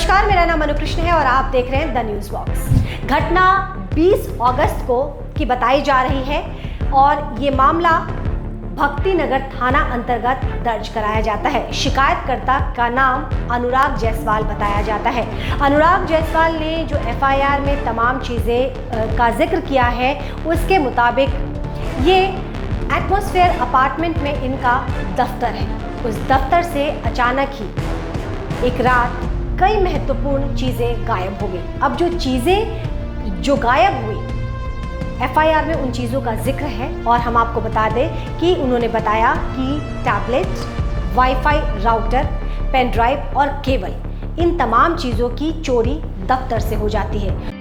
नमस्कार, मेरा नाम अनुकृष्ण है और आप देख रहे हैं द न्यूज़ बॉक्स। घटना 20 अगस्त को की बताई जा रही है और ये मामला भक्ति नगर थाना अंतर्गत दर्ज कराया जाता है। शिकायतकर्ता का नाम अनुराग जायसवाल बताया जाता है। अनुराग जायसवाल ने जो एफआईआर में तमाम चीज़ें का जिक्र किया है, उसके मुताबिक ये एटमॉस्फेयर अपार्टमेंट में इनका दफ्तर है। उस दफ्तर से अचानक ही एक रात कई महत्वपूर्ण चीज़ें गायब हो गई। अब जो चीज़ें जो गायब हुई एफआईआर में उन चीज़ों का जिक्र है और हम आपको बता दें कि उन्होंने बताया कि tablet, wifi router, pen drive और केबल, इन तमाम चीज़ों की चोरी दफ्तर से हो जाती है।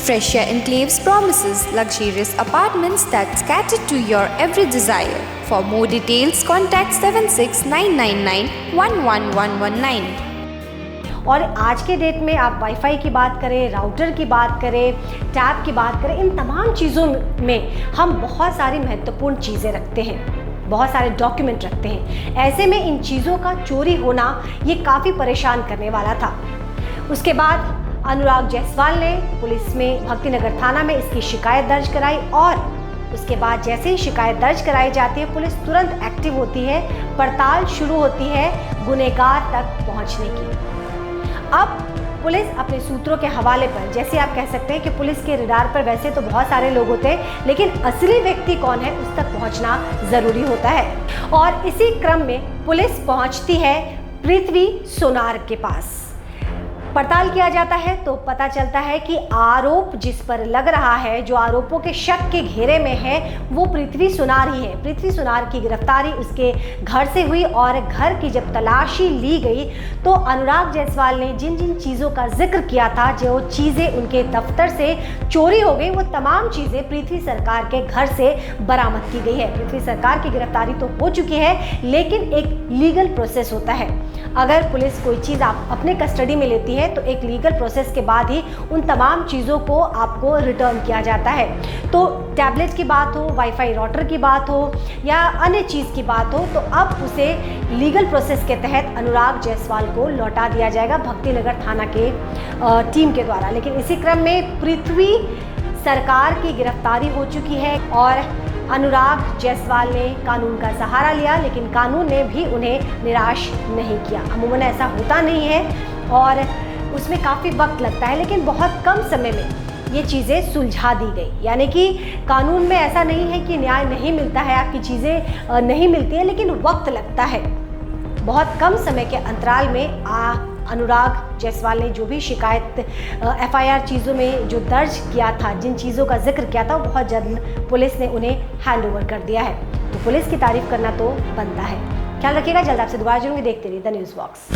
Freshia Enclaves promises luxurious apartments that cater to your every desire. For more details, contact 7699911119. और आज के डेट में आप वाईफाई की बात करें, राउटर की बात करें, टैब की बात करें, इन तमाम चीज़ों में हम बहुत सारी महत्वपूर्ण चीज़ें रखते हैं, बहुत सारे डॉक्यूमेंट रखते हैं। ऐसे में इन चीज़ों का चोरी होना ये काफ़ी परेशान करने वाला था। उसके बाद अनुराग जायसवाल ने पुलिस में भक्ति नगर थाना में इसकी शिकायत दर्ज कराई और उसके बाद जैसे ही शिकायत दर्ज कराई जाती है, पुलिस तुरंत एक्टिव होती है, पड़ताल शुरू होती है गुनहगार तक पहुंचने की। अब पुलिस अपने सूत्रों के हवाले पर, जैसे आप कह सकते हैं कि पुलिस के रडार पर वैसे तो बहुत सारे लोग होते हैं, लेकिन असली व्यक्ति कौन है उस तक पहुंचना ज़रूरी होता है। और इसी क्रम में पुलिस पहुंचती है पृथ्वी सोनार के पास। पड़ताल किया जाता है तो पता चलता है कि आरोप जिस पर लग रहा है, जो आरोपों के शक के घेरे में है, वो पृथ्वी सोनार ही है। पृथ्वी सोनार की गिरफ्तारी उसके घर से हुई और घर की जब तलाशी ली गई तो अनुराग जायसवाल ने जिन जिन चीज़ों का जिक्र किया था, जो चीज़ें उनके दफ्तर से चोरी हो गई, वो तमाम चीज़ें पृथ्वी सरकार के घर से बरामद की गई है। पृथ्वी सरकार की गिरफ्तारी तो हो चुकी है, लेकिन एक लीगल प्रोसेस होता है। अगर पुलिस कोई चीज़ आप अपने कस्टडी में लेती है तो एक लीगल प्रोसेस के बाद ही उन तमाम चीज़ों को आपको रिटर्न किया जाता है। तो टैबलेट की बात हो, वाईफाई राउटर की बात हो या अन्य चीज़ की बात हो, तो अब उसे लीगल प्रोसेस के तहत अनुराग जायसवाल को लौटा दिया जाएगा भक्ति नगर थाना के टीम के द्वारा। लेकिन इसी क्रम में पृथ्वी सरकार की गिरफ्तारी हो चुकी है और अनुराग जायसवाल ने कानून का सहारा लिया, लेकिन कानून ने भी उन्हें निराश नहीं किया। अमूमन ऐसा होता नहीं है और उसमें काफ़ी वक्त लगता है, लेकिन बहुत कम समय में ये चीज़ें सुलझा दी गई। यानी कि कानून में ऐसा नहीं है कि न्याय नहीं मिलता है, आपकी चीज़ें नहीं मिलती है, लेकिन वक्त लगता है। बहुत कम समय के अंतराल में अनुराग जायसवाल ने जो भी शिकायत एफआईआर चीज़ों में जो दर्ज किया था, जिन चीज़ों का जिक्र किया था, वो बहुत जल्द पुलिस ने उन्हें हैंडओवर कर दिया है। तो पुलिस की तारीफ करना तो बनता है। ख्याल रखिएगा, जल्द आपसे दोबारा जुड़ूंगी। देखते रहिए द न्यूज़ बॉक्स।